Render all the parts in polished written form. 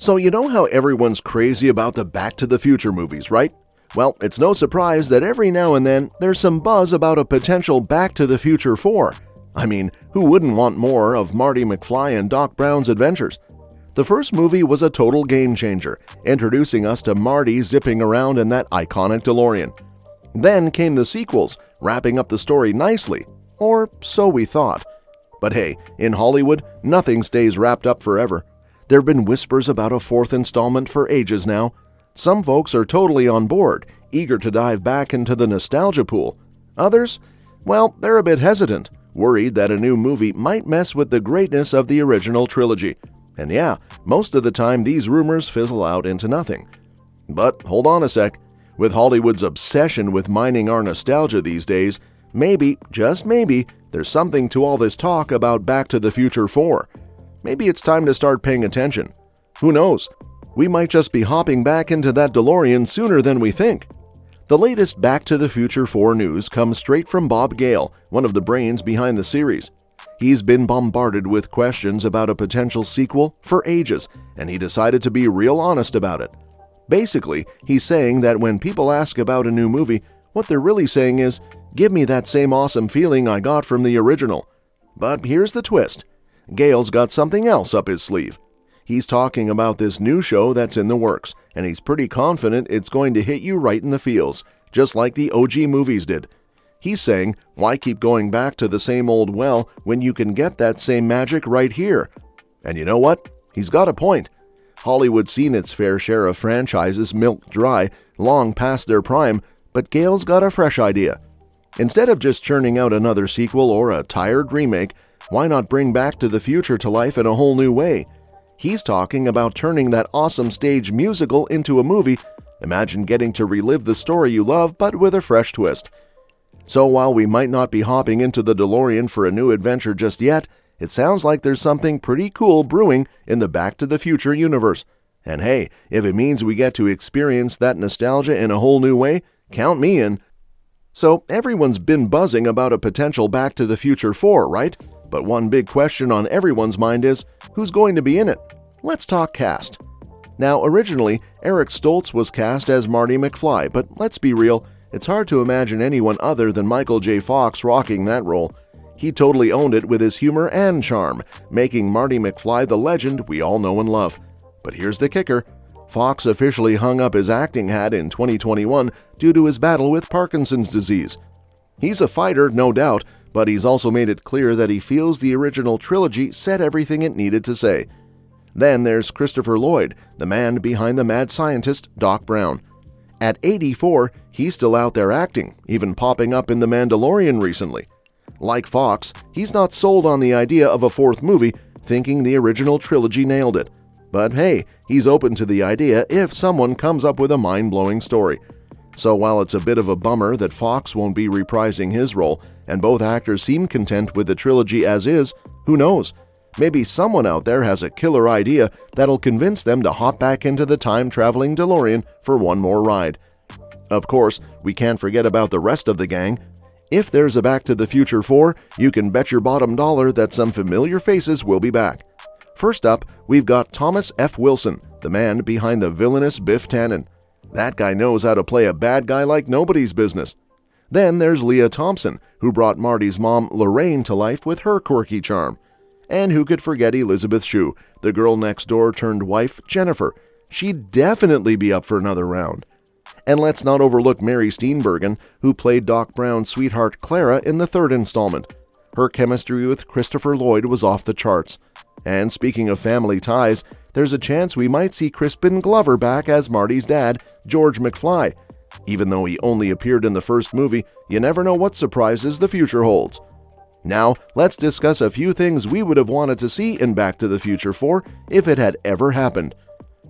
So you know how everyone's crazy about the Back to the Future movies, right? Well, it's no surprise that every now and then there's some buzz about a potential Back to the Future 4. I mean, who wouldn't want more of Marty McFly and Doc Brown's adventures? The first movie was a total game changer, introducing us to Marty zipping around in that iconic DeLorean. Then came the sequels, wrapping up the story nicely, or so we thought. But hey, in Hollywood, nothing stays wrapped up forever. There have been whispers about a fourth installment for ages now. Some folks are totally on board, eager to dive back into the nostalgia pool. Others, well, they're a bit hesitant, worried that a new movie might mess with the greatness of the original trilogy. And yeah, most of the time these rumors fizzle out into nothing. But hold on a sec. With Hollywood's obsession with mining our nostalgia these days, maybe, just maybe, there's something to all this talk about Back to the Future 4. Maybe it's time to start paying attention. Who knows? We might just be hopping back into that DeLorean sooner than we think. The latest Back to the Future 4 news comes straight from Bob Gale, one of the brains behind the series. He's been bombarded with questions about a potential sequel for ages, and he decided to be real honest about it. Basically, he's saying that when people ask about a new movie, what they're really saying is, give me that same awesome feeling I got from the original. But here's the twist. Gale's got something else up his sleeve. He's talking about this new show that's in the works, and he's pretty confident it's going to hit you right in the feels, just like the OG movies did. He's saying, why keep going back to the same old well when you can get that same magic right here? And you know what? He's got a point. Hollywood's seen its fair share of franchises milked dry, long past their prime, but Gale's got a fresh idea. Instead of just churning out another sequel or a tired remake, why not bring Back to the Future to life in a whole new way? He's talking about turning that awesome stage musical into a movie. Imagine getting to relive the story you love, but with a fresh twist. So while we might not be hopping into the DeLorean for a new adventure just yet, it sounds like there's something pretty cool brewing in the Back to the Future universe. And hey, if it means we get to experience that nostalgia in a whole new way, count me in. So everyone's been buzzing about a potential Back to the Future 4, right? But one big question on everyone's mind is, who's going to be in it? Let's talk cast. Now, originally, Eric Stoltz was cast as Marty McFly, but let's be real, it's hard to imagine anyone other than Michael J. Fox rocking that role. He totally owned it with his humor and charm, making Marty McFly the legend we all know and love. But here's the kicker. Fox officially hung up his acting hat in 2021 due to his battle with Parkinson's disease. He's a fighter, no doubt, but he's also made it clear that he feels the original trilogy said everything it needed to say. Then there's Christopher Lloyd, the man behind the mad scientist Doc Brown. At 84, he's still out there acting, even popping up in The Mandalorian recently. Like Fox, he's not sold on the idea of a fourth movie, thinking the original trilogy nailed it. But hey, he's open to the idea if someone comes up with a mind-blowing story. So while it's a bit of a bummer that Fox won't be reprising his role, and both actors seem content with the trilogy as is, who knows? Maybe someone out there has a killer idea that'll convince them to hop back into the time-traveling DeLorean for one more ride. Of course, we can't forget about the rest of the gang. If there's a Back to the Future 4, you can bet your bottom dollar that some familiar faces will be back. First up, we've got Thomas F. Wilson, the man behind the villainous Biff Tannen. That guy knows how to play a bad guy like nobody's business. Then there's Lea Thompson, who brought Marty's mom Lorraine to life with her quirky charm. And who could forget Elizabeth Shue, the girl next door turned wife Jennifer. She'd definitely be up for another round. And let's not overlook Mary Steenburgen, who played Doc Brown's sweetheart Clara in the third installment. Her chemistry with Christopher Lloyd was off the charts. And speaking of family ties, there's a chance we might see Crispin Glover back as Marty's dad, George McFly. Even though he only appeared in the first movie, you never know what surprises the future holds. Now, let's discuss a few things we would have wanted to see in Back to the Future 4 if it had ever happened.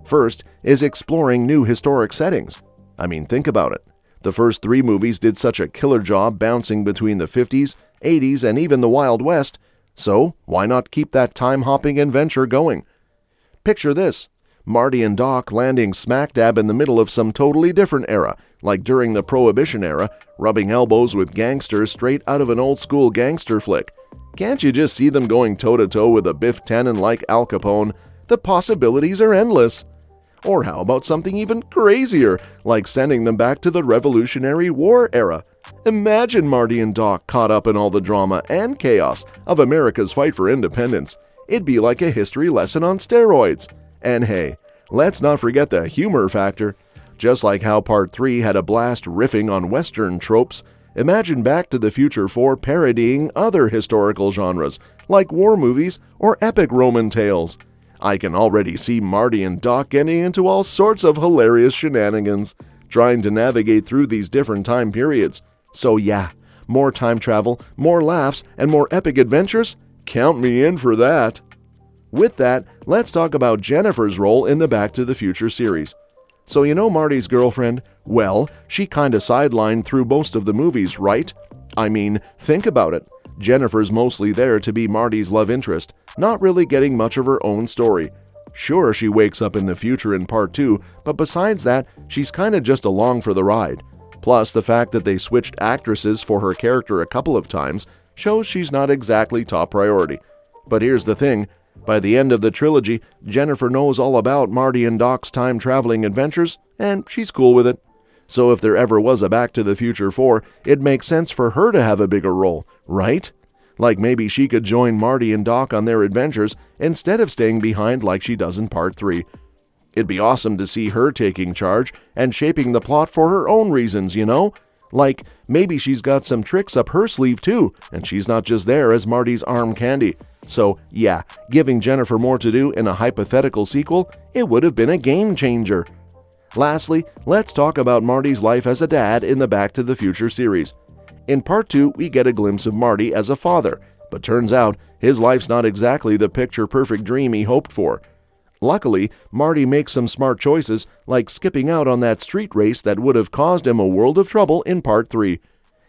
First is exploring new historic settings. I mean, think about it. The first three movies did such a killer job bouncing between the 50s, 80s, and even the Wild West, so why not keep that time-hopping adventure going? Picture this. Marty and Doc landing smack dab in the middle of some totally different era, like during the Prohibition era, rubbing elbows with gangsters straight out of an old-school gangster flick. Can't you just see them going toe-to-toe with a Biff Tannen like Al Capone? The possibilities are endless. Or how about something even crazier, like sending them back to the Revolutionary War era? Imagine Marty and Doc caught up in all the drama and chaos of America's fight for independence. It'd be like a history lesson on steroids. And hey, let's not forget the humor factor. Just like how Part 3 had a blast riffing on Western tropes, imagine Back to the Future 4 parodying other historical genres, like war movies or epic Roman tales. I can already see Marty and Doc getting into all sorts of hilarious shenanigans, trying to navigate through these different time periods. So yeah, more time travel, more laughs, and more epic adventures? Count me in for that. With that, let's talk about Jennifer's role in the Back to the Future series. So you know Marty's girlfriend? Well, she kinda sidelined through most of the movies, right? I mean, think about it. Jennifer's mostly there to be Marty's love interest, not really getting much of her own story. Sure, she wakes up in the future in Part 2, but besides that, she's kinda just along for the ride. Plus, the fact that they switched actresses for her character a couple of times shows she's not exactly top priority. But here's the thing. By the end of the trilogy, Jennifer knows all about Marty and Doc's time-traveling adventures, and she's cool with it. So if there ever was a Back to the Future 4, it makes sense for her to have a bigger role, right? Like maybe she could join Marty and Doc on their adventures instead of staying behind like she does in Part 3. It'd be awesome to see her taking charge and shaping the plot for her own reasons, you know? Like, maybe she's got some tricks up her sleeve too, and she's not just there as Marty's arm candy. So, yeah, giving Jennifer more to do in a hypothetical sequel, it would have been a game changer. Lastly, let's talk about Marty's life as a dad in the Back to the Future series. In Part 2, we get a glimpse of Marty as a father, but turns out his life's not exactly the picture-perfect dream he hoped for. Luckily, Marty makes some smart choices, like skipping out on that street race that would have caused him a world of trouble in Part 3.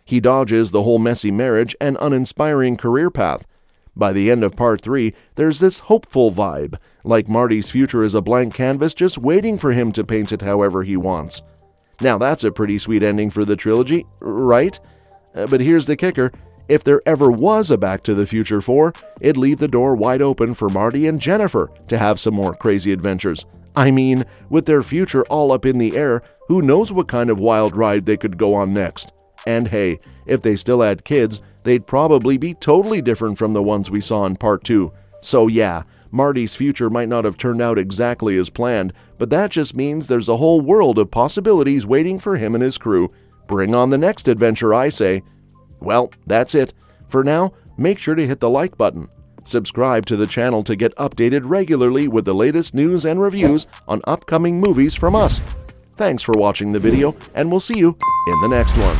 He dodges the whole messy marriage and uninspiring career path. By the end of Part 3, there's this hopeful vibe, like Marty's future is a blank canvas just waiting for him to paint it however he wants. Now that's a pretty sweet ending for the trilogy, right? But here's the kicker. If there ever was a Back to the Future 4, it'd leave the door wide open for Marty and Jennifer to have some more crazy adventures. I mean, with their future all up in the air, who knows what kind of wild ride they could go on next. And hey, if they still had kids, they'd probably be totally different from the ones we saw in Part 2. So yeah, Marty's future might not have turned out exactly as planned, but that just means there's a whole world of possibilities waiting for him and his crew. Bring on the next adventure, I say. Well, that's it. For now, make sure to hit the like button. Subscribe to the channel to get updated regularly with the latest news and reviews on upcoming movies from us. Thanks for watching the video, and we'll see you in the next one.